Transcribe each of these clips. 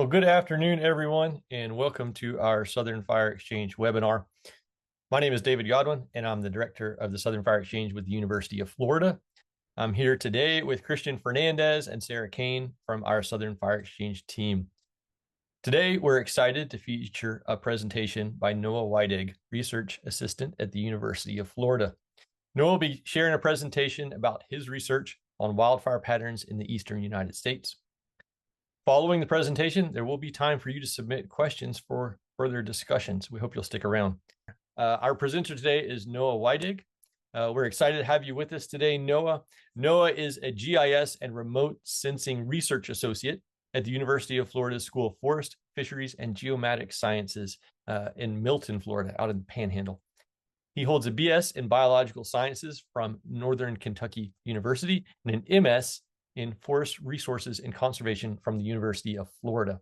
Well, good afternoon, everyone, and welcome to our Southern Fire Exchange webinar. My name is David Godwin, and I'm the director of the Southern Fire Exchange with the University of Florida. I'm here today with Christian Fernandez and Sarah Kane from our Southern Fire Exchange team. Today, we're excited to feature a presentation by Noah Weidig, research assistant at the University of Florida. Noah will be sharing a presentation about his research on wildfire patterns in the eastern United States. Following the presentation, there will be time for you to submit questions for further discussions. We hope you'll stick around. Our presenter today is Noah Weidig. We're excited to have you with us today, Noah. Noah is a GIS and remote sensing research associate at the University of Florida School of Forest, Fisheries, and Geomatic Sciences in Milton, Florida, out in the Panhandle. He holds a BS in Biological Sciences from Northern Kentucky University and an MS in Forest Resources and Conservation from the University of Florida.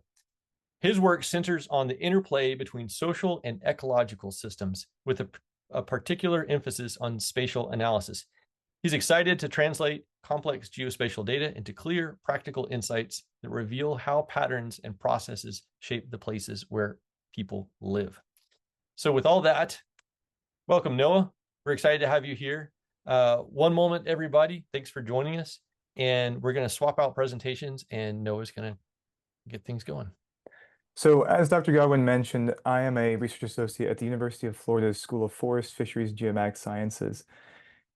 His work centers on the interplay between social and ecological systems with a particular emphasis on spatial analysis. He's excited to translate complex geospatial data into clear, practical insights that reveal how patterns and processes shape the places where people live. So with all that, welcome, Noah. We're excited to have you here. One moment, everybody. Thanks for joining us. And we're going to swap out presentations, and Noah's going to get things going. So as Dr. Godwin mentioned, I am a research associate at the University of Florida's School of Forest, Fisheries, Geomatic Sciences.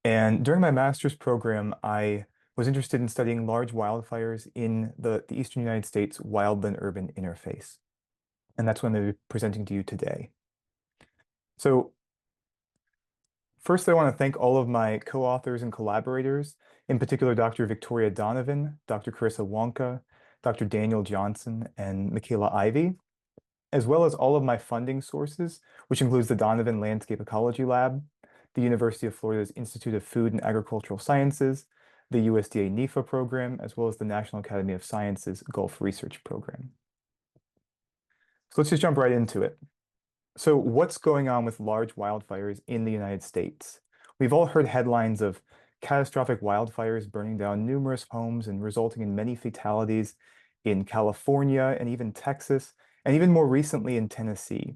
And during my master's program, I was interested in studying large wildfires in the eastern United States wildland-urban interface. And that's what I'm going to be presenting to you today. So first, I want to thank all of my co-authors and collaborators, in particular, Dr. Victoria Donovan, Dr. Carissa Wonka, Dr. Daniel Johnson, and Michaela Ivey, as well as all of my funding sources, which includes the Donovan Landscape Ecology Lab, the University of Florida's Institute of Food and Agricultural Sciences, the USDA NIFA program, as well as the National Academy of Sciences Gulf Research Program. So let's just jump right into it. So what's going on with large wildfires in the United States? We've all heard headlines of catastrophic wildfires burning down numerous homes and resulting in many fatalities in California and even Texas, and even more recently in Tennessee.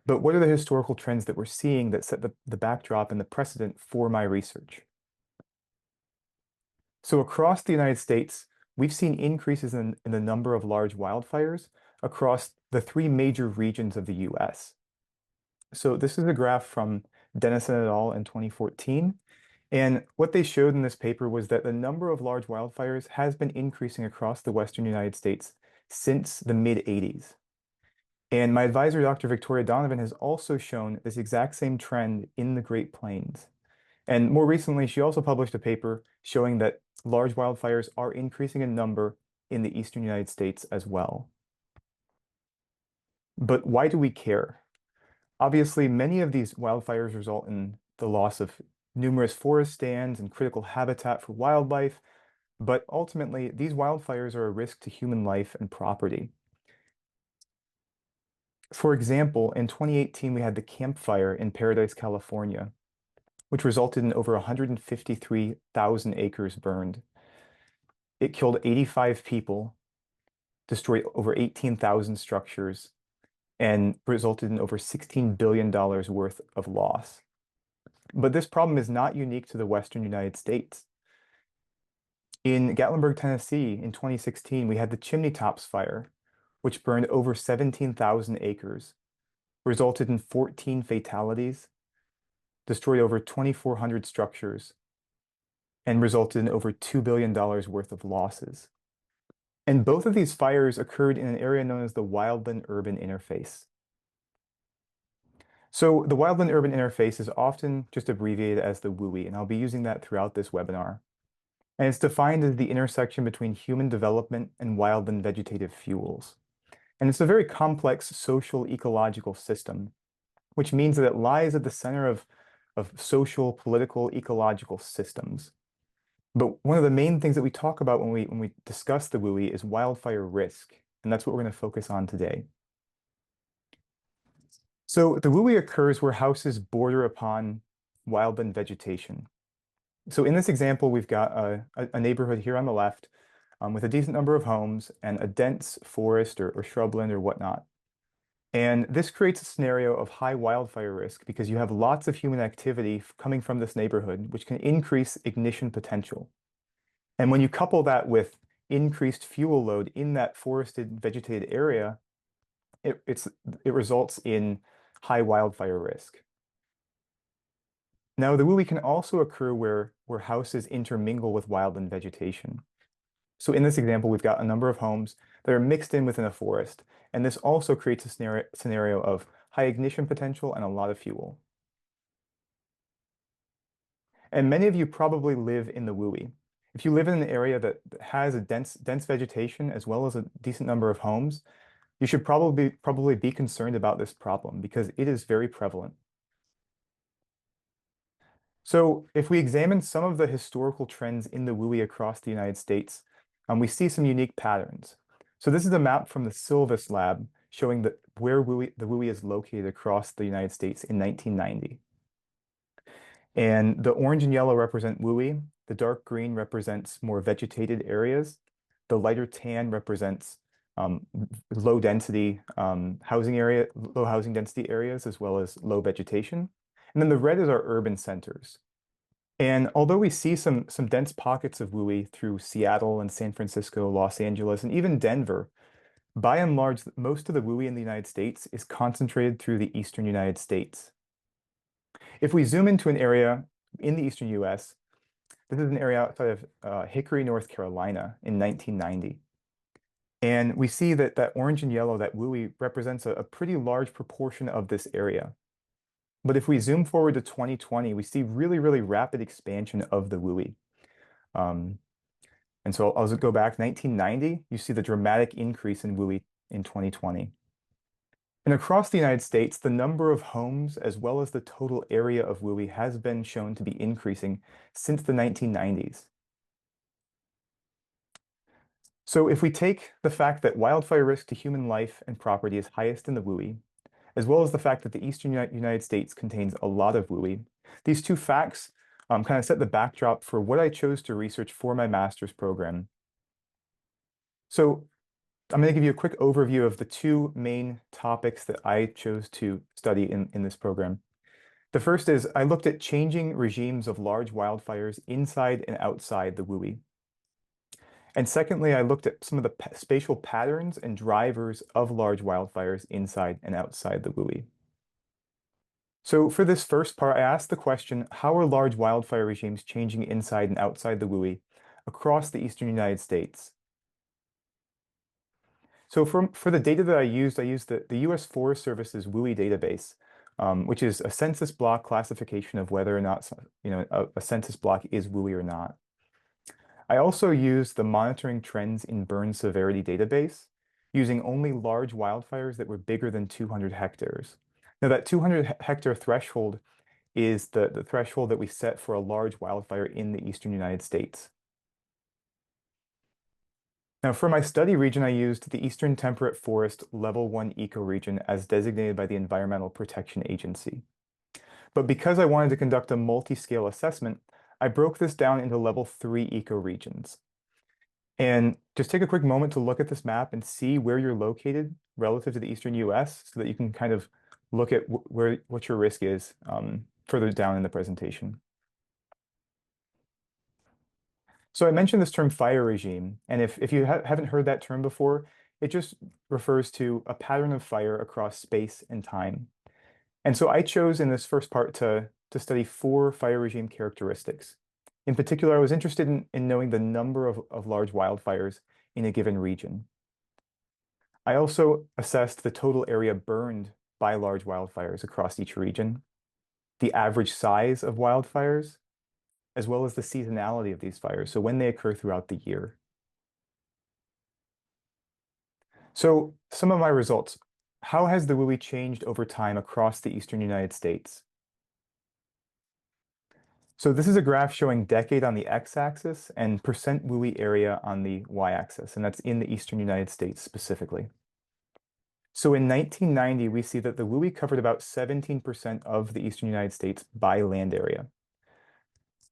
But what are the historical trends that we're seeing that set the backdrop and the precedent for my research? So across the United States, we've seen increases in the number of large wildfires across the three major regions of the US. So this is a graph from Dennison et al. In 2014. And what they showed in this paper was that the number of large wildfires has been increasing across the Western United States since the mid-80s. And my advisor, Dr. Victoria Donovan, has also shown this exact same trend in the Great Plains. And more recently, she also published a paper showing that large wildfires are increasing in number in the Eastern United States as well. But why do we care? Obviously, many of these wildfires result in the loss of numerous forest stands and critical habitat for wildlife, but ultimately, these wildfires are a risk to human life and property. For example, in 2018, we had the Camp Fire in Paradise, California, which resulted in over 153,000 acres burned. It killed 85 people, destroyed over 18,000 structures, and resulted in over $16 billion worth of loss. But this problem is not unique to the Western United States. In Gatlinburg, Tennessee, in 2016, we had the Chimney Tops Fire, which burned over 17,000 acres, resulted in 14 fatalities, destroyed over 2,400 structures, and resulted in over $2 billion worth of losses. And both of these fires occurred in an area known as the Wildland-Urban interface. So the Wildland-Urban interface is often just abbreviated as the WUI, and I'll be using that throughout this webinar. And it's defined as the intersection between human development and wildland vegetative fuels. And it's a very complex social ecological system, which means that it lies at the center of social, political, ecological systems. But one of the main things that we talk about when we discuss the WUI is wildfire risk, and that's what we're going to focus on today. So the WUI occurs where houses border upon wildland vegetation. So in this example, we've got a neighborhood here on the left with a decent number of homes and a dense forest or shrubland or whatnot. And this creates a scenario of high wildfire risk because you have lots of human activity coming from this neighborhood, which can increase ignition potential. And when you couple that with increased fuel load in that forested, vegetated area, it results in high wildfire risk. Now, the WUI can also occur where houses intermingle with wildland vegetation. So in this example, we've got a number of homes that are mixed in within a forest, and this also creates a scenario of high ignition potential and a lot of fuel. And many of you probably live in the WUI. If you live in an area that has a dense vegetation as well as a decent number of homes, you should probably be concerned about this problem because it is very prevalent. So if we examine some of the historical trends in the WUI across the United States, we see some unique patterns. So this is a map from the Silvis lab showing where the WUI is located across the United States in 1990. And the orange and yellow represent WUI. The dark green represents more vegetated areas. The lighter tan represents low density low housing density areas, as well as low vegetation. And then the red is our urban centers. And although we see some dense pockets of WUI through Seattle and San Francisco, Los Angeles, and even Denver, by and large, most of the WUI in the United States is concentrated through the eastern United States. If we zoom into an area in the eastern US, this is an area outside of Hickory, North Carolina in 1990. And we see that orange and yellow, that WUI, represents a pretty large proportion of this area. But if we zoom forward to 2020, we see really, really rapid expansion of the WUI. And so I'll go back 1990, you see the dramatic increase in WUI in 2020. And across the United States, the number of homes as well as the total area of WUI has been shown to be increasing since the 1990s. So if we take the fact that wildfire risk to human life and property is highest in the WUI, as well as the fact that the eastern United States contains a lot of WUI, these two facts kind of set the backdrop for what I chose to research for my master's program. So I'm going to give you a quick overview of the two main topics that I chose to study in this program. The first is I looked at changing regimes of large wildfires inside and outside the WUI. And secondly, I looked at some of the spatial patterns and drivers of large wildfires inside and outside the WUI. So for this first part, I asked the question, how are large wildfire regimes changing inside and outside the WUI across the eastern United States? So for the data that I used the U.S. Forest Service's WUI database, which is a census block classification of whether or not a census block is WUI or not. I also used the monitoring trends in burn severity database, using only large wildfires that were bigger than 200 hectares. Now that 200 hectare threshold is the threshold that we set for a large wildfire in the eastern United States. Now for my study region, I used the Eastern Temperate Forest Level 1 ecoregion as designated by the Environmental Protection Agency. But because I wanted to conduct a multi-scale assessment, I broke this down into level 3 ecoregions. And just take a quick moment to look at this map and see where you're located relative to the eastern US so that you can kind of look at what your risk is further down in the presentation. So I mentioned this term fire regime, and if you haven't heard that term before, it just refers to a pattern of fire across space and time. And so I chose in this first part to study 4 fire regime characteristics. In particular, I was interested in knowing the number of large wildfires in a given region. I also assessed the total area burned by large wildfires across each region, the average size of wildfires, as well as the seasonality of these fires, so when they occur throughout the year. So some of my results. How has the WUI changed over time across the eastern United States? So this is a graph showing decade on the x-axis and percent WUI area on the y-axis, and that's in the eastern United States specifically. So in 1990, we see that the WUI covered about 17% of the eastern United States by land area.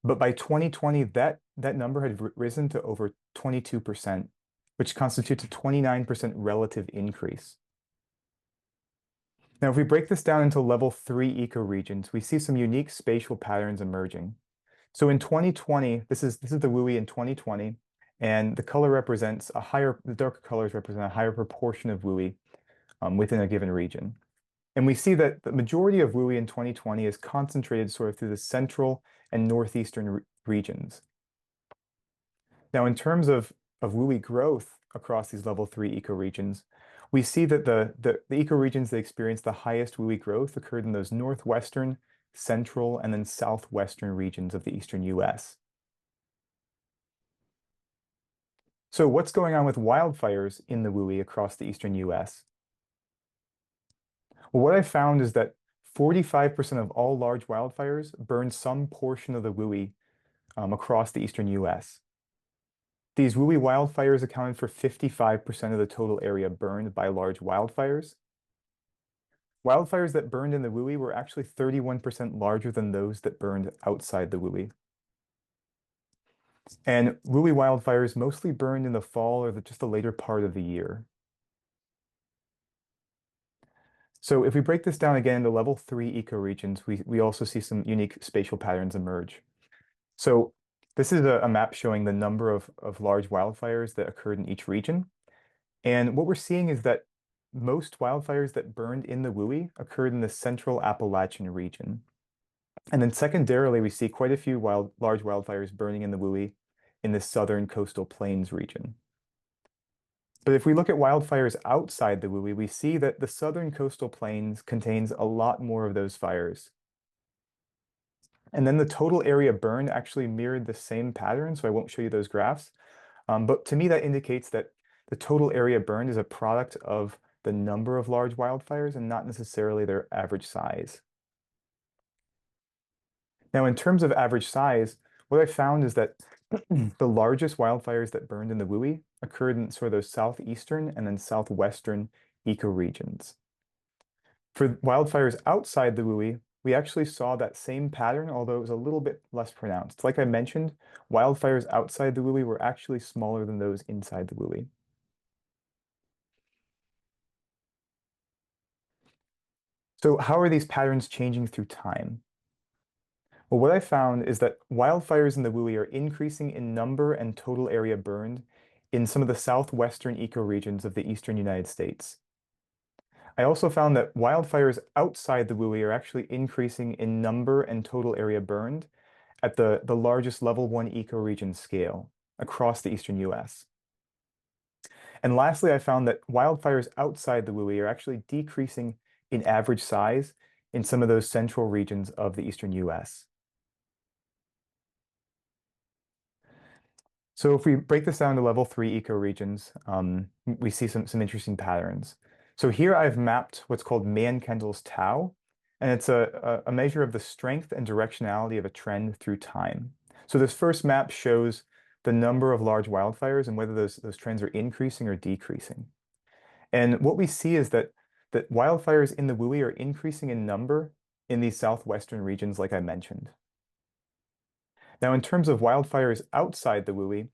But by 2020, that number had risen to over 22%, which constitutes a 29% relative increase. Now, if we break this down into level 3 ecoregions, we see some unique spatial patterns emerging. So in 2020, this is the WUI in 2020, and the color represents the darker colors represent a higher proportion of WUI within a given region. And we see that the majority of WUI in 2020 is concentrated sort of through the central and northeastern regions. Now, in terms of WUI growth across these level 3 ecoregions, we see that the ecoregions that experience the highest WUI growth occurred in those northwestern, central, and then southwestern regions of the eastern US. So what's going on with wildfires in the WUI across the eastern US? Well, what I found is that 45% of all large wildfires burn some portion of the WUI across the eastern US. These WUI wildfires accounted for 55% of the total area burned by large wildfires. Wildfires that burned in the WUI were actually 31% larger than those that burned outside the WUI. And WUI wildfires mostly burned in the fall or just the later part of the year. So if we break this down again into level 3 ecoregions, we also see some unique spatial patterns emerge. So this is a map showing the number of large wildfires that occurred in each region. And what we're seeing is that most wildfires that burned in the WUI occurred in the central Appalachian region. And then secondarily, we see quite a few large wildfires burning in the WUI in the southern coastal plains region. But if we look at wildfires outside the WUI, we see that the southern coastal plains contains a lot more of those fires. And then the total area burned actually mirrored the same pattern, so I won't show you those graphs. But to me, that indicates that the total area burned is a product of the number of large wildfires and not necessarily their average size. Now, in terms of average size, what I found is that the largest wildfires that burned in the WUI occurred in sort of those southeastern and then southwestern ecoregions. For wildfires outside the WUI, we actually saw that same pattern, although it was a little bit less pronounced. Like I mentioned, wildfires outside the WUI were actually smaller than those inside the WUI. So how are these patterns changing through time? Well, what I found is that wildfires in the WUI are increasing in number and total area burned in some of the southwestern ecoregions of the eastern United States. I also found that wildfires outside the WUI are actually increasing in number and total area burned at the largest level 1 ecoregion scale across the eastern US. And lastly, I found that wildfires outside the WUI are actually decreasing in average size in some of those central regions of the eastern US. So if we break this down to level 3 ecoregions, we see some interesting patterns. So here I've mapped what's called Mann-Kendall's tau, and it's a measure of the strength and directionality of a trend through time. So this first map shows the number of large wildfires and whether those trends are increasing or decreasing. And what we see is that wildfires in the WUI are increasing in number in these southwestern regions, like I mentioned. Now, in terms of wildfires outside the WUI,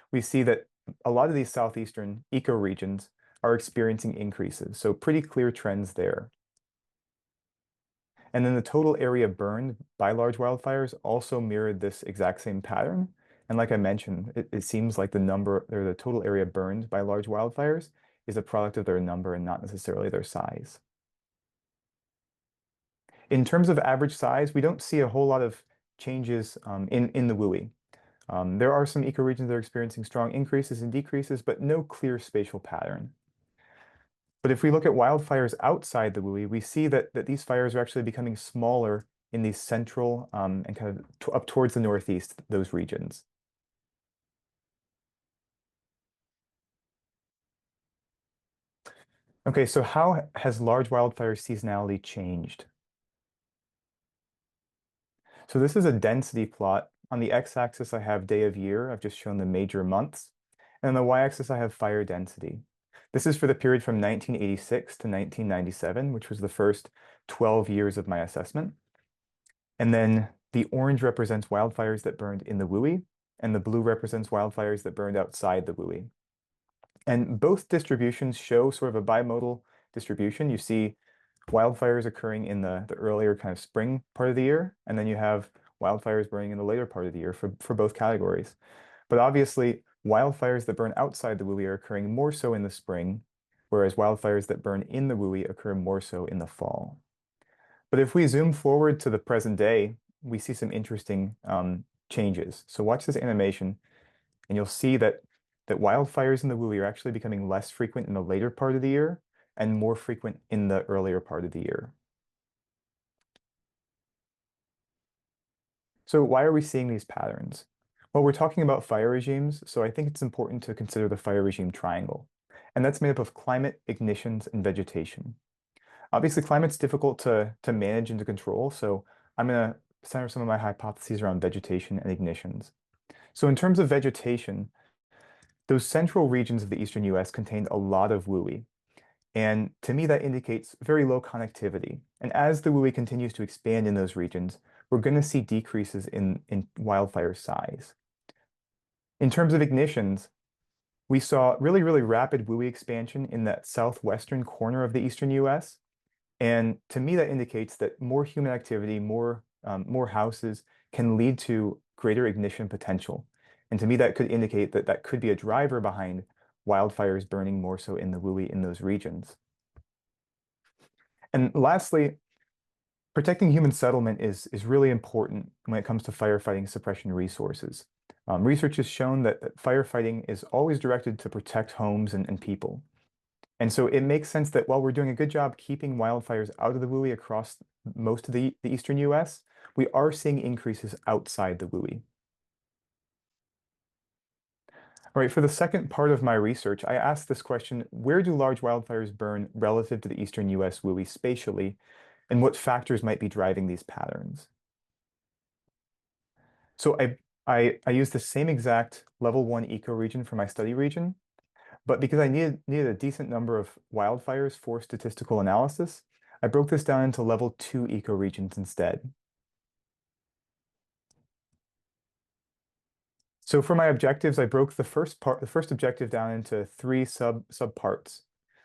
we see that a lot of these southeastern ecoregions are experiencing increases, so pretty clear trends there. And then the total area burned by large wildfires also mirrored this exact same pattern. And like I mentioned, it seems like the total area burned by large wildfires is a product of their number and not necessarily their size. In terms of average size, we don't see a whole lot of changes in the WUI. There are some ecoregions that are experiencing strong increases and decreases, but no clear spatial pattern. But if we look at wildfires outside the WUI, we see that these fires are actually becoming smaller in these central and kind of up towards the northeast, those regions. Okay, so how has large wildfire seasonality changed? So this is a density plot. On the x-axis, I have day of year. I've just shown the major months. And on the y-axis, I have fire density. This is for the period from 1986 to 1997, which was the first 12 years of my assessment. And then The orange represents wildfires that burned in the WUI, and the blue represents wildfires that burned outside the WUI. And both distributions show sort of a bimodal distribution. You see wildfires occurring in the earlier kind of spring part of the year, and then you have wildfires burning in the later part of the year for both categories. But obviously, wildfires that burn outside the WUI are occurring more so in the spring, whereas wildfires that burn in the WUI occur more so in the fall. But if we zoom forward to the present day, we see some interesting changes. So watch this animation, and you'll see that wildfires in the WUI are actually becoming less frequent in the later part of the year and more frequent in the earlier part of the year. So why are we seeing these patterns? Well, we're talking about fire regimes, so I think it's important to consider the fire regime triangle. And that's made up of climate, ignitions, and vegetation. Obviously, climate's difficult to manage and to control, so I'm going to center some of my hypotheses around vegetation and ignitions. So in terms of vegetation, those central regions of the eastern US contained a lot of WUI. And to me, that indicates very low connectivity. And as the WUI continues to expand in those regions, we're going to see decreases in wildfire size. In terms of ignitions, we saw really, really rapid WUI expansion in that southwestern corner of the eastern US. And to me, that indicates that more human activity, more houses can lead to greater ignition potential. And to me, that could indicate that that could be a driver behind wildfires burning more so in the WUI in those regions. And lastly, protecting human settlement is really important when it comes to firefighting suppression resources. Research has shown that firefighting is always directed to protect homes and people. And so it makes sense that while we're doing a good job keeping wildfires out of the WUI across most of the eastern US, we are seeing increases outside the WUI. All right, for the second part of my research, I asked this question: where do large wildfires burn relative to the eastern US WUI spatially, and what factors might be driving these patterns? So I used the same exact level 1 ecoregion for my study region, but because I needed a decent number of wildfires for statistical analysis, I broke this down into level 2 ecoregions instead. So for my objectives, I broke the first objective down into three subparts.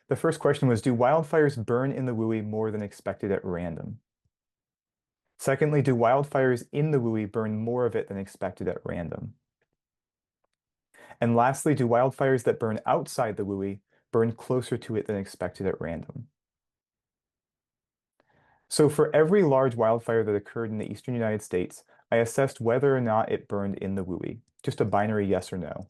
The first question was, do wildfires burn in the WUI more than expected at random? Secondly, do wildfires in the WUI burn more of it than expected at random? And lastly, do wildfires that burn outside the WUI burn closer to it than expected at random? So for every large wildfire that occurred in the eastern United States, I assessed whether or not it burned in the WUI, just a binary yes or no.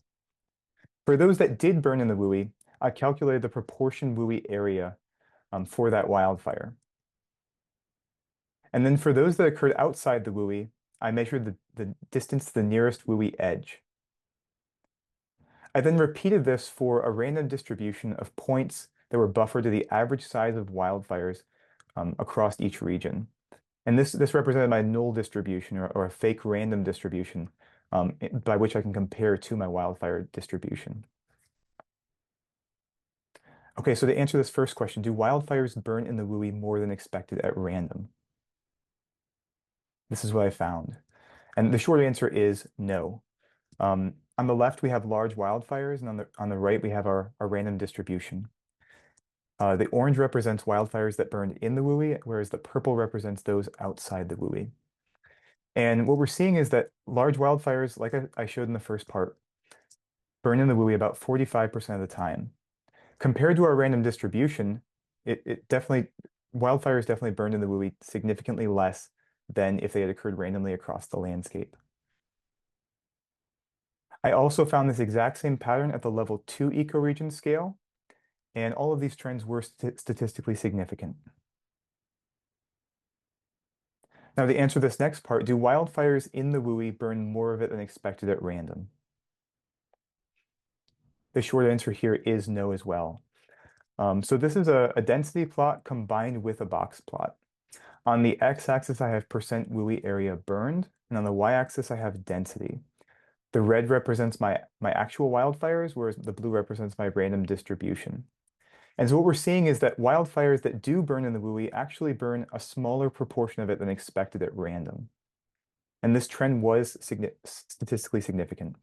For those that did burn in the WUI, I calculated the proportion WUI area for that wildfire. And then for those that occurred outside the WUI, I measured the distance to the nearest WUI edge. I then repeated this for a random distribution of points that were buffered to the average size of wildfires across each region. And this represented my null distribution or a fake random distribution by which I can compare to my wildfire distribution. Okay, so to answer this first question, do wildfires burn in the WUI more than expected at random? This is what I found. And the short answer is no. On the left, we have large wildfires, and on the right, we have our random distribution. The orange represents wildfires that burned in the WUI, whereas the purple represents those outside the WUI. And what we're seeing is that large wildfires, like I showed in the first part, burn in the WUI about 45% of the time. Compared to our random distribution, wildfires definitely burned in the WUI significantly less than if they had occurred randomly across the landscape. I also found this exact same pattern at the level 2 ecoregion scale, and all of these trends were statistically significant. Now, to answer this next part, do wildfires in the WUI burn more of it than expected at random? The short answer here is no as well. So this is a density plot combined with a box plot. On the x-axis, I have percent WUI area burned, and on the y-axis, I have density. The red represents my actual wildfires, whereas the blue represents my random distribution. And so what we're seeing is that wildfires that do burn in the WUI actually burn a smaller proportion of it than expected at random. And this trend was statistically significant.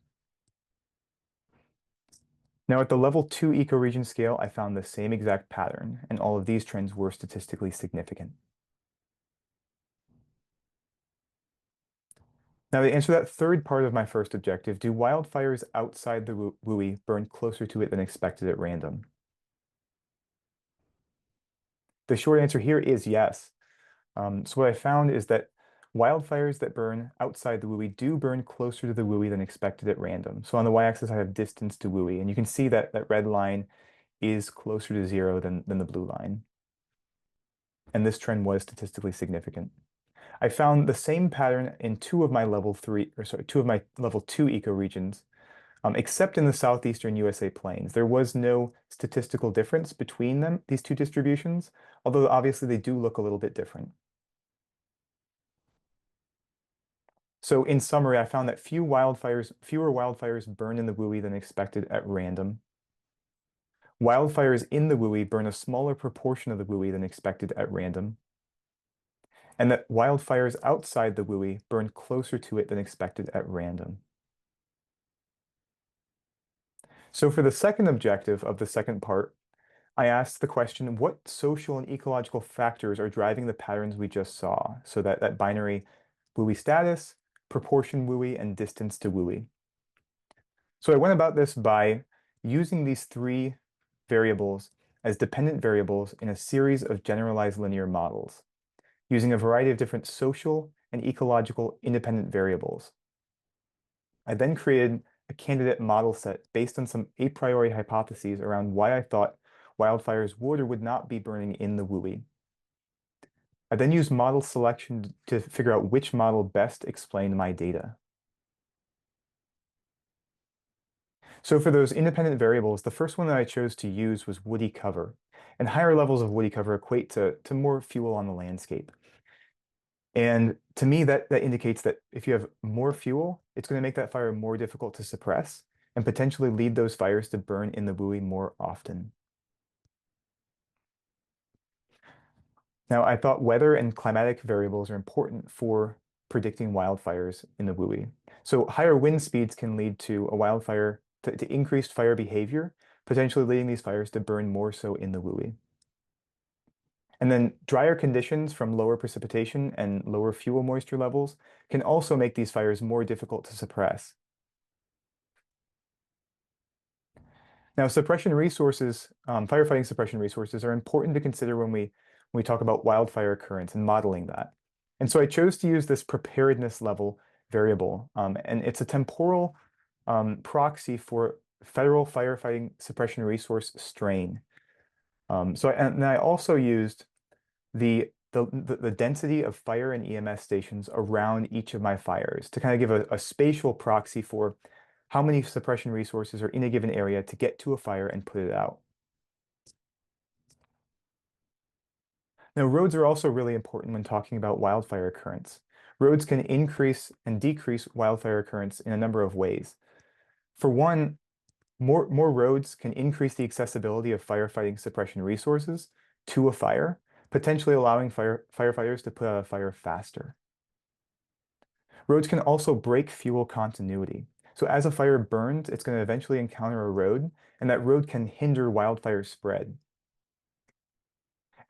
Now, at the level 2 ecoregion scale, I found the same exact pattern, and all of these trends were statistically significant. Now, to answer that third part of my first objective, do wildfires outside the WUI burn closer to it than expected at random? The short answer here is yes. So what I found is that wildfires that burn outside the WUI do burn closer to the WUI than expected at random. So on the y-axis, I have distance to WUI, and you can see that that red line is closer to 0 than the blue line. And this trend was statistically significant. I found the same pattern in two of my level 2 ecoregions, except in the southeastern USA plains. There was no statistical difference between them, these two distributions, although obviously they do look a little bit different. So in summary, I found that fewer wildfires burn in the WUI than expected at random. Wildfires in the WUI burn a smaller proportion of the WUI than expected at random. And that wildfires outside the WUI burn closer to it than expected at random. So for the second objective of the second part, I asked the question, what social and ecological factors are driving the patterns we just saw? So that binary WUI status, proportion WUI, and distance to WUI. So I went about this by using these three variables as dependent variables in a series of generalized linear models, using a variety of different social and ecological independent variables. I then created a candidate model set based on some a priori hypotheses around why I thought wildfires would or would not be burning in the WUI. I then used model selection to figure out which model best explained my data. So for those independent variables, the first one that I chose to use was woody cover. And higher levels of woody cover equate to more fuel on the landscape. And to me, that indicates that if you have more fuel, it's going to make that fire more difficult to suppress and potentially lead those fires to burn in the WUI more often. Now, I thought weather and climatic variables are important for predicting wildfires in the WUI. So higher wind speeds can lead to a wildfire, to increased fire behavior, potentially leading these fires to burn more so in the WUI. And then drier conditions from lower precipitation and lower fuel moisture levels can also make these fires more difficult to suppress. Now, suppression resources, firefighting suppression resources are important to consider when we talk about wildfire occurrence and modeling that. And so I chose to use this preparedness level variable, and it's a temporal proxy for federal firefighting suppression resource strain. And I also used the density of fire and EMS stations around each of my fires to kind of give a spatial proxy for how many suppression resources are in a given area to get to a fire and put it out. Now, roads are also really important when talking about wildfire occurrence. Roads can increase and decrease wildfire occurrence in a number of ways. For one, more roads can increase the accessibility of firefighting suppression resources to a fire, potentially allowing firefighters to put out a fire faster. Roads can also break fuel continuity. So as a fire burns, it's going to eventually encounter a road, and that road can hinder wildfire spread.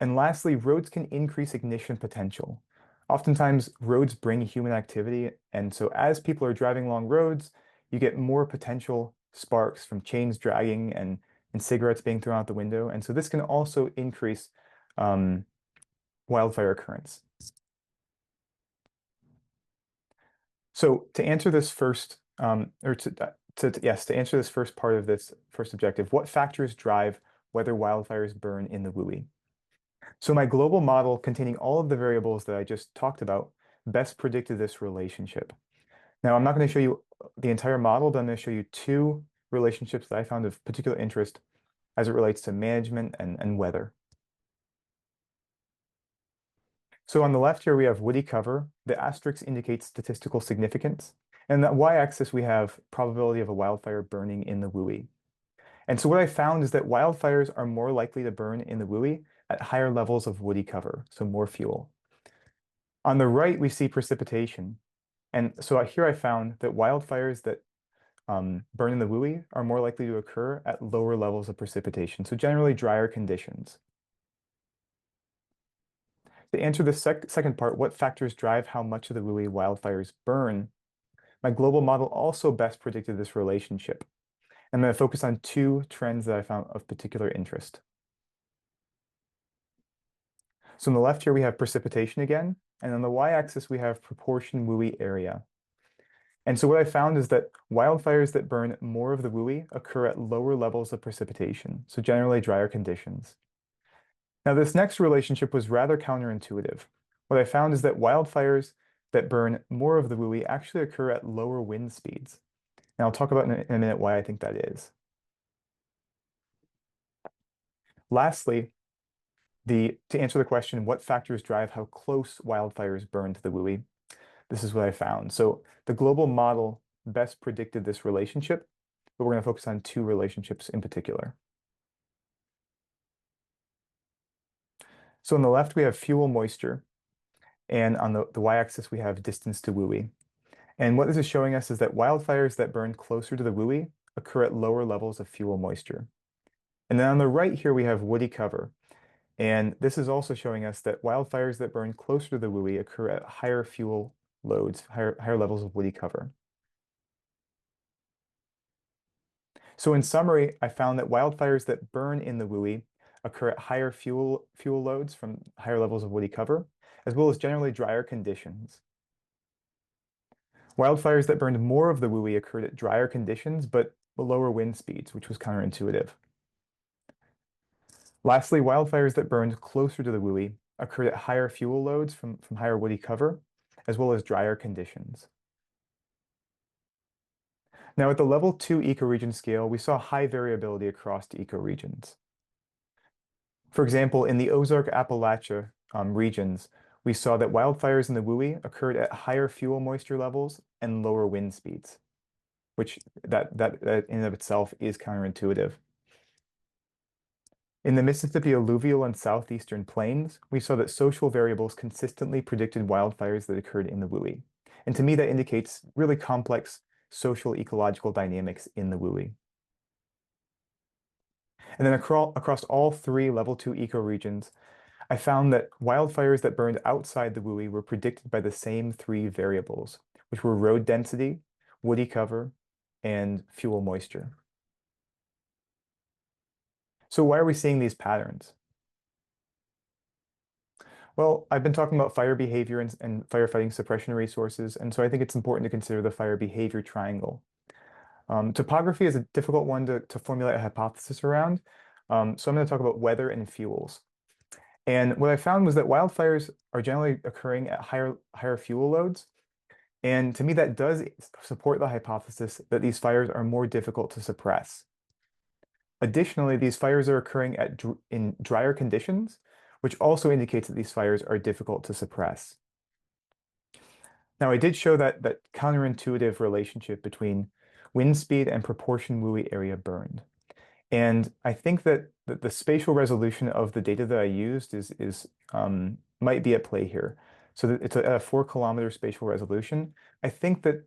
And lastly, roads can increase ignition potential. Oftentimes, roads bring human activity, and so as people are driving along roads, you get more potential sparks from chains dragging and cigarettes being thrown out the window. And so this can also increase wildfire occurrence. So to answer this first, to answer this first part of this first objective, what factors drive whether wildfires burn in the WUI? So my global model containing all of the variables that I just talked about best predicted this relationship. Now, I'm not going to show you the entire model, but I'm going to show you two relationships that I found of particular interest as it relates to management and weather. So on the left here, we have woody cover. The asterisk indicates statistical significance. And that y-axis, we have probability of a wildfire burning in the WUI. And so what I found is that wildfires are more likely to burn in the WUI at higher levels of woody cover, so more fuel. On the right, we see precipitation. And so here I found that wildfires that burn in the WUI are more likely to occur at lower levels of precipitation, so generally drier conditions. To answer the second part, what factors drive how much of the WUI wildfires burn, my global model also best predicted this relationship. I'm going to focus on two trends that I found of particular interest. So on the left here, we have precipitation again, and on the y-axis, we have proportion WUI area. And so what I found is that wildfires that burn more of the WUI occur at lower levels of precipitation, so generally drier conditions. Now, this next relationship was rather counterintuitive. What I found is that wildfires that burn more of the WUI actually occur at lower wind speeds. And I'll talk about in a minute why I think that is. Lastly, to answer the question, what factors drive how close wildfires burn to the WUI? This is what I found. So the global model best predicted this relationship, but we're going to focus on two relationships in particular. So on the left, we have fuel moisture, and on the y-axis, we have distance to WUI. And what this is showing us is that wildfires that burn closer to the WUI occur at lower levels of fuel moisture. And then on the right here, we have woody cover. And this is also showing us that wildfires that burn closer to the WUI occur at higher fuel loads, higher levels of woody cover. So in summary, I found that wildfires that burn in the WUI occur at higher fuel loads from higher levels of woody cover, as well as generally drier conditions. Wildfires that burned more of the WUI occurred at drier conditions, but lower wind speeds, which was counterintuitive. Lastly, wildfires that burned closer to the WUI occurred at higher fuel loads from higher woody cover, as well as drier conditions. Now, at the level 2 ecoregion scale, we saw high variability across the ecoregions. For example, in the Ozark-Appalachia regions, we saw that wildfires in the WUI occurred at higher fuel moisture levels and lower wind speeds, which that in and of itself is counterintuitive. In the Mississippi alluvial and southeastern plains, we saw that social variables consistently predicted wildfires that occurred in the WUI. And to me, that indicates really complex social ecological dynamics in the WUI. And then across all three level 2 ecoregions, I found that wildfires that burned outside the WUI were predicted by the same three variables, which were road density, woody cover, and fuel moisture. So why are we seeing these patterns? Well, I've been talking about fire behavior and firefighting suppression resources, and so I think it's important to consider the fire behavior triangle. Topography is a difficult one to formulate a hypothesis around, so I'm going to talk about weather and fuels. And what I found was that wildfires are generally occurring at higher fuel loads, and to me that does support the hypothesis that these fires are more difficult to suppress. Additionally, these fires are occurring in drier conditions, which also indicates that these fires are difficult to suppress. Now, I did show that counterintuitive relationship between wind speed and proportion WUI area burned. And I think that the spatial resolution of the data that I used might be at play here. So that it's at a 4-kilometer spatial resolution. I think that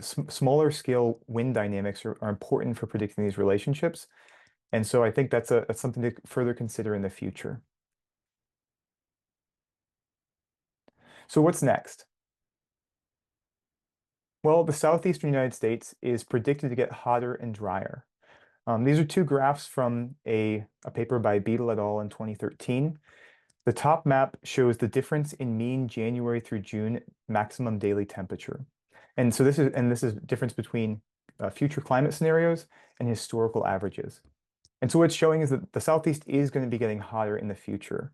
smaller scale wind dynamics are important for predicting these relationships. And so I think that's something to further consider in the future. So what's next? Well, the southeastern United States is predicted to get hotter and drier. These are two graphs from a paper by Beadle et al. In 2013. The top map shows the difference in mean January through June maximum daily temperature. And so this is difference between future climate scenarios and historical averages. And so what it's showing is that the Southeast is going to be getting hotter in the future.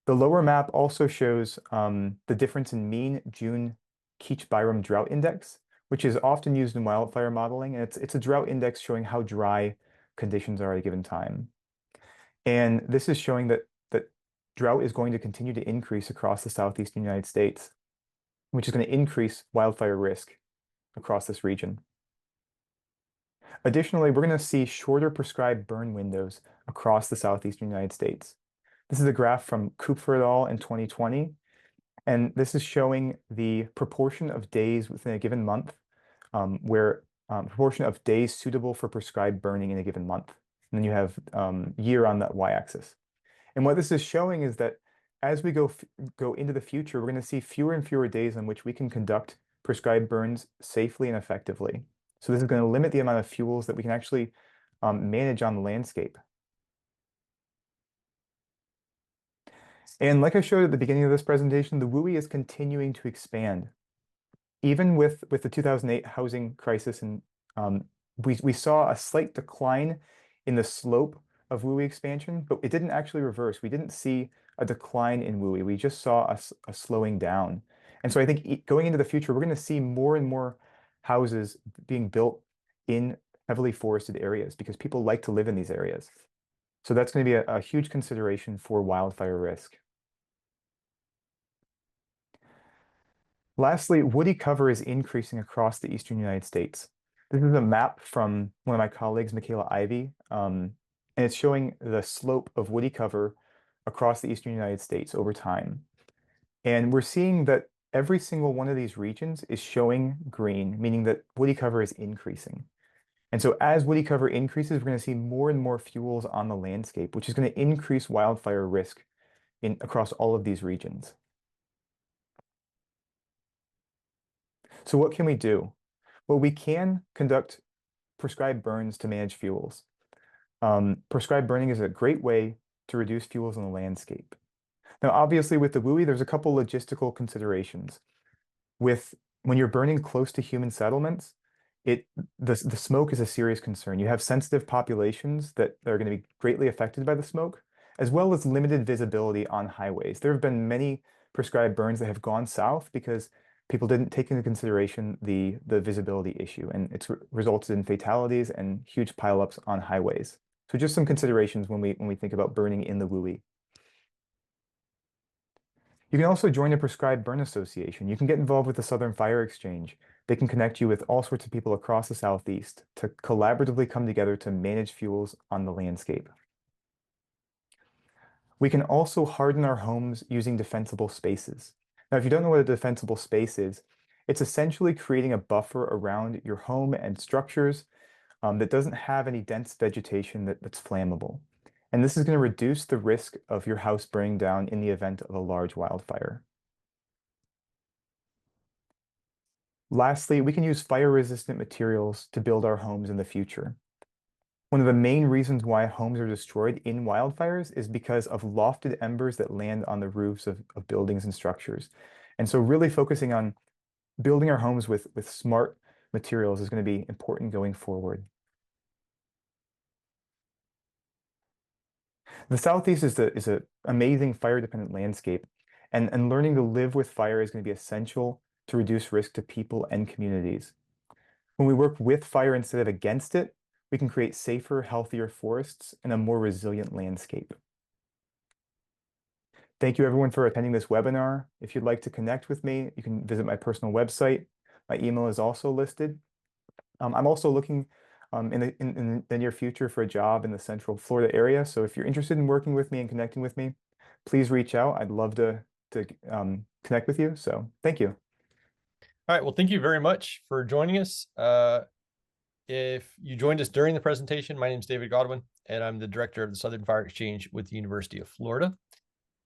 The lower map also shows the difference in mean June Keach-Byram drought index, which is often used in wildfire modeling. And it's a drought index showing how dry conditions are at a given time. And this is showing that drought is going to continue to increase across the southeastern United States, which is going to increase wildfire risk across this region. Additionally, we're going to see shorter prescribed burn windows across the southeastern United States. This is a graph from Kupfer et al. In 2020. And this is showing the proportion of days within a given month, where proportion of days suitable for prescribed burning in a given month. And then you have year on that y-axis. And what this is showing is that as we go into the future, we're going to see fewer and fewer days on which we can conduct prescribed burns safely and effectively. So this is going to limit the amount of fuels that we can actually manage on the landscape. And like I showed at the beginning of this presentation, the WUI is continuing to expand. Even with the 2008 housing crisis, and we saw a slight decline in the slope of WUI expansion, but it didn't actually reverse. We didn't see a decline in WUI. We just saw a slowing down. And so I think going into the future, we're going to see more and more houses being built in heavily forested areas because people like to live in these areas. So that's going to be a huge consideration for wildfire risk. Lastly, woody cover is increasing across the eastern United States. This is a map from one of my colleagues, Michaela Ivy, and it's showing the slope of woody cover across the eastern United States over time. And we're seeing that every single one of these regions is showing green, meaning that woody cover is increasing. And so as woody cover increases, we're going to see more and more fuels on the landscape, which is going to increase wildfire risk across all of these regions. So what can we do? Well, we can conduct prescribed burns to manage fuels. Prescribed burning is a great way to reduce fuels in the landscape. Now, obviously, with the WUI, there's a couple logistical considerations. When you're burning close to human settlements, the smoke is a serious concern. You have sensitive populations that are going to be greatly affected by the smoke, as well as limited visibility on highways. There have been many prescribed burns that have gone south because people didn't take into consideration the visibility issue, and it's resulted in fatalities and huge pileups on highways. So just some considerations when we think about burning in the WUI. You can also join a prescribed burn association. You can get involved with the Southern Fire Exchange. They can connect you with all sorts of people across the Southeast to collaboratively come together to manage fuels on the landscape. We can also harden our homes using defensible spaces. Now, if you don't know what a defensible space is, it's essentially creating a buffer around your home and structures that doesn't have any dense vegetation that's flammable. And this is going to reduce the risk of your house burning down in the event of a large wildfire. Lastly, we can use fire-resistant materials to build our homes in the future. One of the main reasons why homes are destroyed in wildfires is because of lofted embers that land on the roofs of buildings and structures. And so really focusing on building our homes with smart materials is going to be important going forward. The Southeast is an amazing fire-dependent landscape, and learning to live with fire is going to be essential to reduce risk to people and communities. When we work with fire instead of against it, we can create safer, healthier forests and a more resilient landscape. Thank you everyone for attending this webinar. If you'd like to connect with me, you can visit my personal website. My email is also listed. I'm also looking in the near future for a job in the Central Florida area. So if you're interested in working with me and connecting with me, please reach out. I'd love to connect with you. So thank you. All right. Well, thank you very much for joining us. If you joined us during the presentation, my name is David Godwin, and I'm the director of the Southern Fire Exchange with the University of Florida.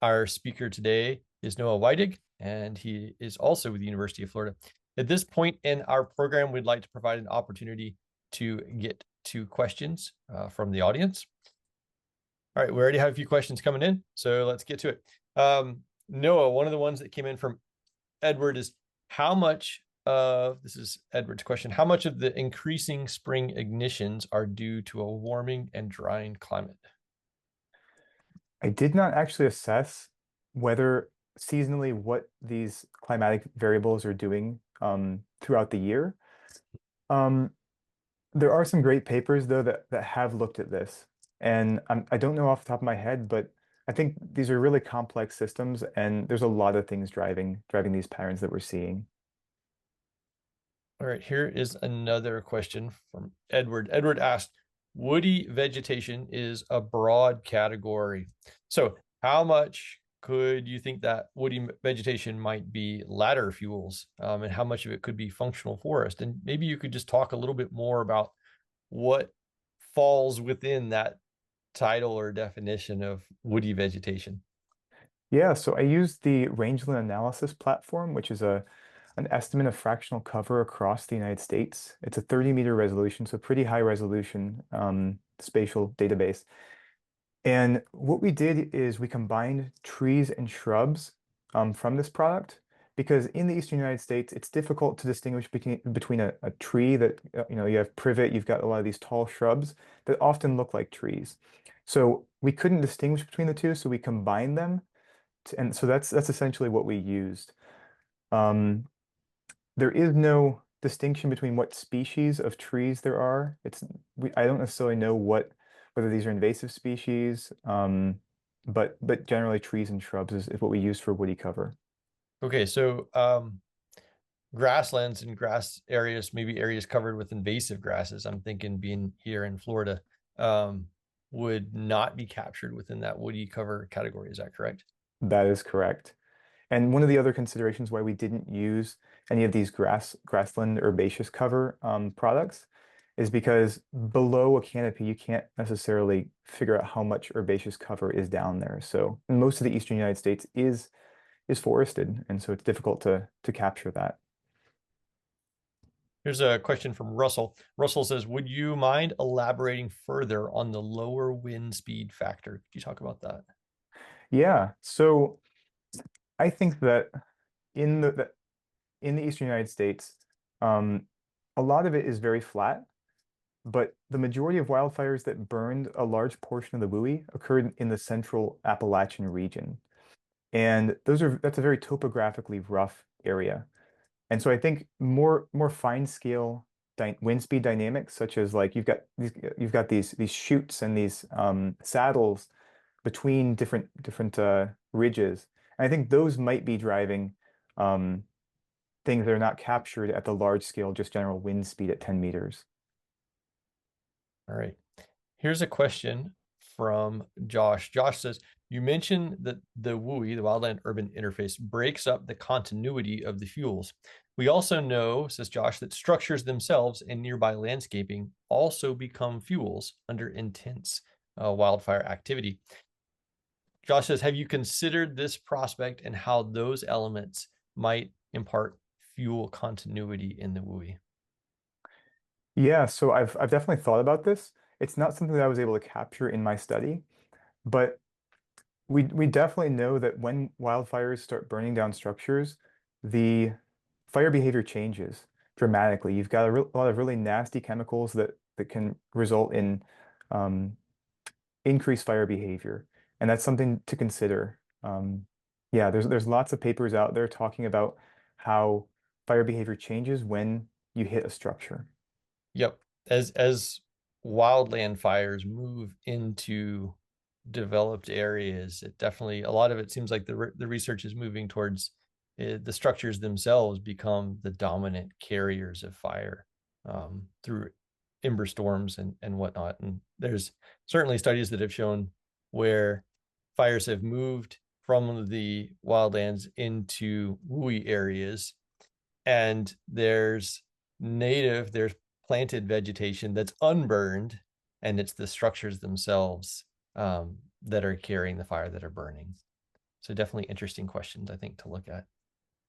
Our speaker today is Noah Weidig, and he is also with the University of Florida. At this point in our program, we'd like to provide an opportunity to get to questions from the audience. All right, we already have a few questions coming in, so let's get to it. Noah, one of the ones that came in from Edward is how much of, this is Edward's question, how much of the increasing spring ignitions are due to a warming and drying climate? I did not actually assess whether seasonally what these climatic variables are doing throughout the year. There are some great papers though that have looked at this, and I don't know off the top of my head, but I think these are really complex systems, and there's a lot of things driving these patterns that we're seeing. All right, here is another question from Edward. Edward asked, woody vegetation is a broad category. So how much could you think that woody vegetation might be ladder fuels, and how much of it could be functional forest? And maybe you could just talk a little bit more about what falls within that title or definition of woody vegetation. Yeah, so I used the rangeland analysis platform, which is an estimate of fractional cover across the United States. It's a 30-meter resolution, so pretty high resolution spatial database. And what we did is we combined trees and shrubs from this product because in the Eastern United States, it's difficult to distinguish between a tree that, you have privet, you've got a lot of these tall shrubs that often look like trees. So we couldn't distinguish between the two, so we combined them. And so that's essentially what we used. Um, there is no distinction between what species of trees there are. I don't necessarily know whether these are invasive species, but generally trees and shrubs is what we use for woody cover. Okay, so grasslands and grass areas, maybe areas covered with invasive grasses, I'm thinking being here in Florida, um, would not be captured within that woody cover category. Is that correct? That is correct. And one of the other considerations why we didn't use any of these grassland herbaceous cover products is because below a canopy, you can't necessarily figure out how much herbaceous cover is down there. So most of the eastern United States is forested, and so it's difficult to capture that. Here's a question from Russell. Russell says, would you mind elaborating further on the lower wind speed factor? Could you talk about that? Yeah, so I think that in in the eastern United States, um, a lot of it is very flat. But the majority of wildfires that burned a large portion of the WUI occurred in the central Appalachian region. And that's a very topographically rough area. And so I think more fine scale wind speed dynamics, such as like you've got these chutes and these saddles between different ridges. And I think those might be driving um, things that are not captured at the large scale, just general wind speed at 10 meters. All right. Here's a question from Josh. Josh says, you mentioned that the WUI, the Wildland-Urban interface, breaks up the continuity of the fuels. We also know, says Josh, that structures themselves and nearby landscaping also become fuels under intense wildfire activity. Josh says, have you considered this prospect and how those elements might impart fuel continuity in the WUI? Yeah, so I've definitely thought about this. It's not something that I was able to capture in my study, but we definitely know that when wildfires start burning down structures, the fire behavior changes dramatically. You've got a lot of really nasty chemicals that can result in um, increased fire behavior, and that's something to consider. Yeah, there's lots of papers out there talking about how fire behavior changes when you hit a structure. Yep. As wildland fires move into developed areas, it definitely a lot of it seems like the research is moving towards the structures themselves become the dominant carriers of fire through ember storms and whatnot. And there's certainly studies that have shown where fires have moved from the wildlands into WUI areas, and there's planted vegetation that's unburned, and it's the structures themselves that are carrying the fire that are burning. So definitely interesting questions, I think, to look at.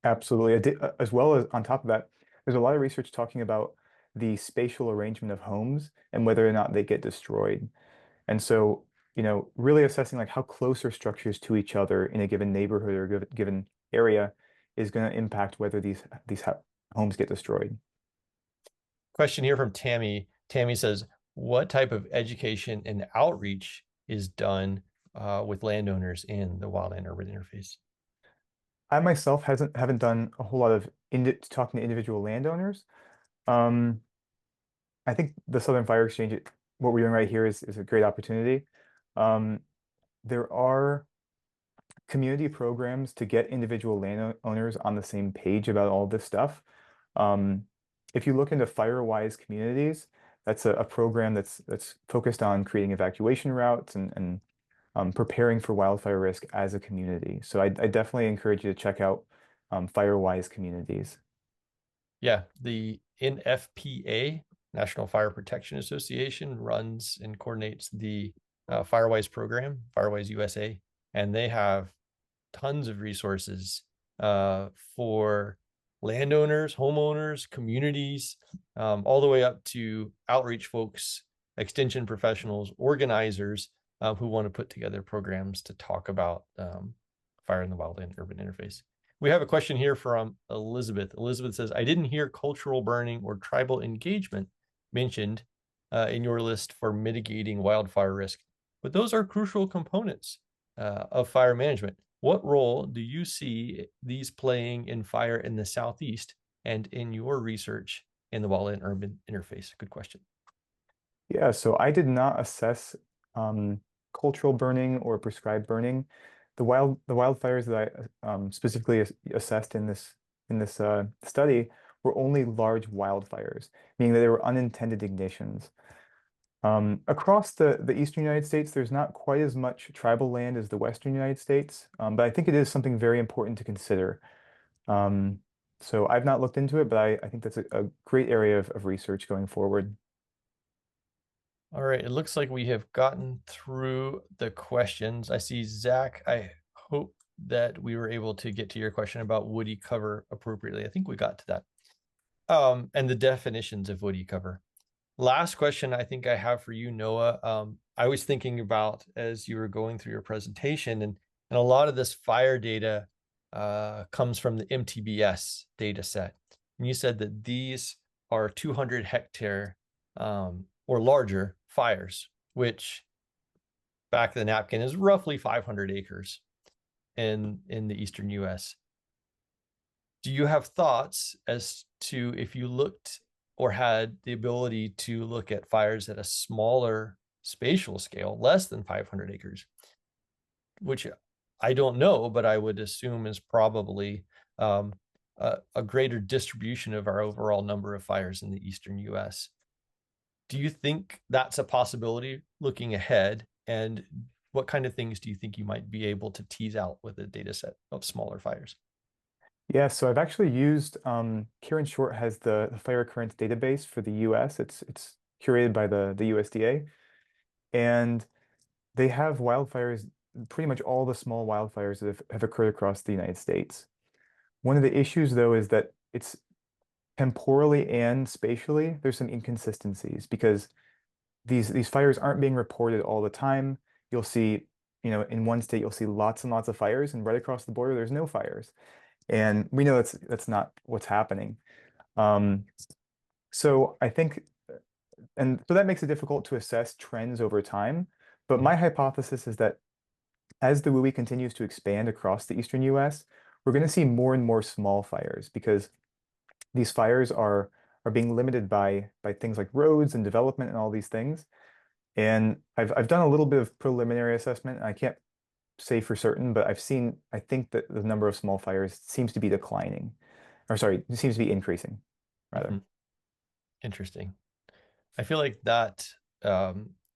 Absolutely. As well as on top of that, there's a lot of research talking about the spatial arrangement of homes and whether or not they get destroyed. And so, really assessing like how close are structures to each other in a given neighborhood or given area is going to impact whether these homes get destroyed. Question here from Tammy. Tammy says, what type of education and outreach is done with landowners in the wildland urban interface? I myself haven't done a whole lot of talking to individual landowners. Um, I think the Southern Fire Exchange, what we're doing right here is a great opportunity. Um, there are community programs to get individual landowners on the same page about all this stuff. Um, if you look into FireWise communities, that's a program that's focused on creating evacuation routes and preparing for wildfire risk as a community. So I definitely encourage you to check out FireWise communities. Yeah, the NFPA, National Fire Protection Association, runs and coordinates the Firewise program, Firewise USA, and they have tons of resources for landowners, homeowners, communities, all the way up to outreach folks, extension professionals, organizers who want to put together programs to talk about fire in the wildland-urban interface. We have a question here from Elizabeth. Elizabeth says, I didn't hear cultural burning or tribal engagement mentioned in your list for mitigating wildfire risk, but those are crucial components of fire management. What role do you see these playing in fire in the Southeast and in your research in the wildland-urban interface? Good question. Yeah, so I did not assess cultural burning or prescribed burning. The wildfires that I specifically assessed in this study were only large wildfires, meaning that they were unintended ignitions. Across the eastern United States, there's not quite as much tribal land as the western United States, but I think it is something very important to consider. Um, so I've not looked into it, but I think that's a great area of research going forward. All right, it looks like we have gotten through the questions. I see Zach. I hope that we were able to get to your question about woody cover appropriately. I think we got to that. And the definitions of woody cover. Last question I think I have for you, Noah. I was thinking about as you were going through your presentation, and a lot of this fire data comes from the MTBS data set. And you said that these are 200 hectare or larger fires, which back of the napkin is roughly 500 acres in the eastern US. Do you have thoughts as to if you looked or had the ability to look at fires at a smaller spatial scale, less than 500 acres, which I don't know, but I would assume is probably a greater distribution of our overall number of fires in the eastern US. Do you think that's a possibility looking ahead? And what kind of things do you think you might be able to tease out with a data set of smaller fires? Yeah, so I've actually used Kieran Short has the fire occurrence database for the US. It's curated by the USDA, and they have wildfires, pretty much all the small wildfires that have occurred across the United States. One of the issues, though, is that it's temporally and spatially, there's some inconsistencies because these fires aren't being reported all the time. You'll see, in one state, you'll see lots and lots of fires, and right across the border, there's no fires. And we know that's not what's happening. Um, so I think, and so that makes it difficult to assess trends over time. But my hypothesis is that as the WUI continues to expand across the eastern US, we're going to see more and more small fires because these fires are being limited by things like roads and development and all these things. And I've done a little bit of preliminary assessment, and I can't say for certain, but I think that the number of small fires seems to be declining, or sorry, it seems to be increasing, rather. Mhm. Interesting. I feel like that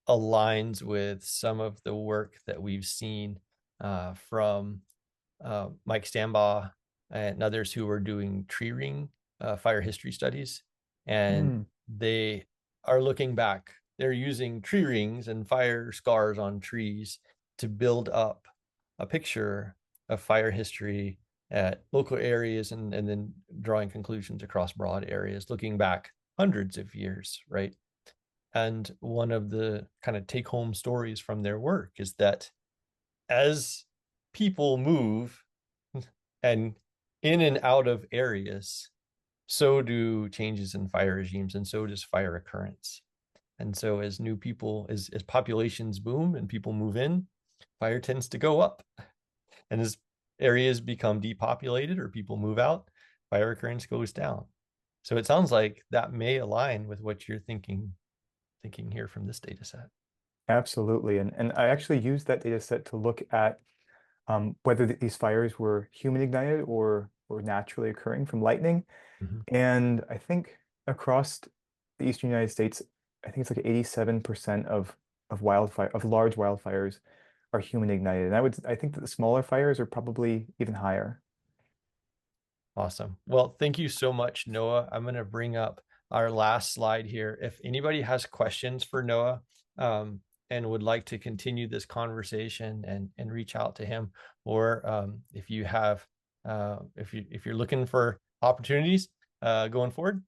aligns with some of the work that we've seen from Mike Stambaugh and others who are doing tree ring fire history studies. And Hmm. they are looking back. They're using tree rings and fire scars on trees to build up a picture of fire history at local areas and then drawing conclusions across broad areas, looking back hundreds of years, right? And one of the kind of take home stories from their work is that as people move and in and out of areas, so do changes in fire regimes and so does fire occurrence. And so as new people, as populations boom and people move in, fire tends to go up. And as areas become depopulated or people move out, fire occurrence goes down. So it sounds like that may align with what you're thinking here from this data set. Absolutely. And I actually used that data set to look at whether these fires were human ignited or naturally occurring from lightning. Mhm. And I think across the eastern United States, I think it's like 87% of large wildfires are human ignited. And I think that the smaller fires are probably even higher. Awesome. Well, thank you so much, Noah. I'm going to bring up our last slide here. If anybody has questions for Noah and would like to continue this conversation and reach out to him, or if you have if you're looking for opportunities going forward,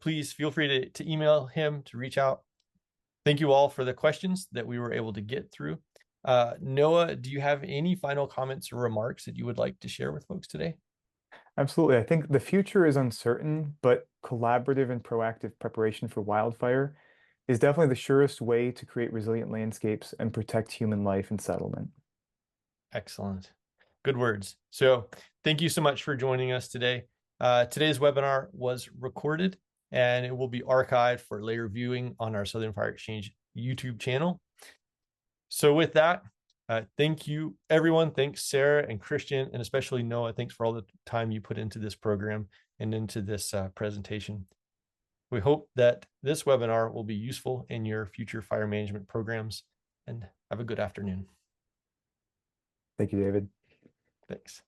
please feel free to email him to reach out. Thank you all for the questions that we were able to get through. Noah, do you have any final comments or remarks that you would like to share with folks today? Absolutely. I think the future is uncertain, but collaborative and proactive preparation for wildfire is definitely the surest way to create resilient landscapes and protect human life and settlement. Excellent. Good words. So thank you so much for joining us today. Today's webinar was recorded and it will be archived for later viewing on our Southern Fire Exchange YouTube channel. So with that, thank you, everyone. Thanks, Sarah and Christian, and especially Noah. Thanks for all the time you put into this program and into this presentation. We hope that this webinar will be useful in your future fire management programs, and have a good afternoon. Thank you, David. Thanks.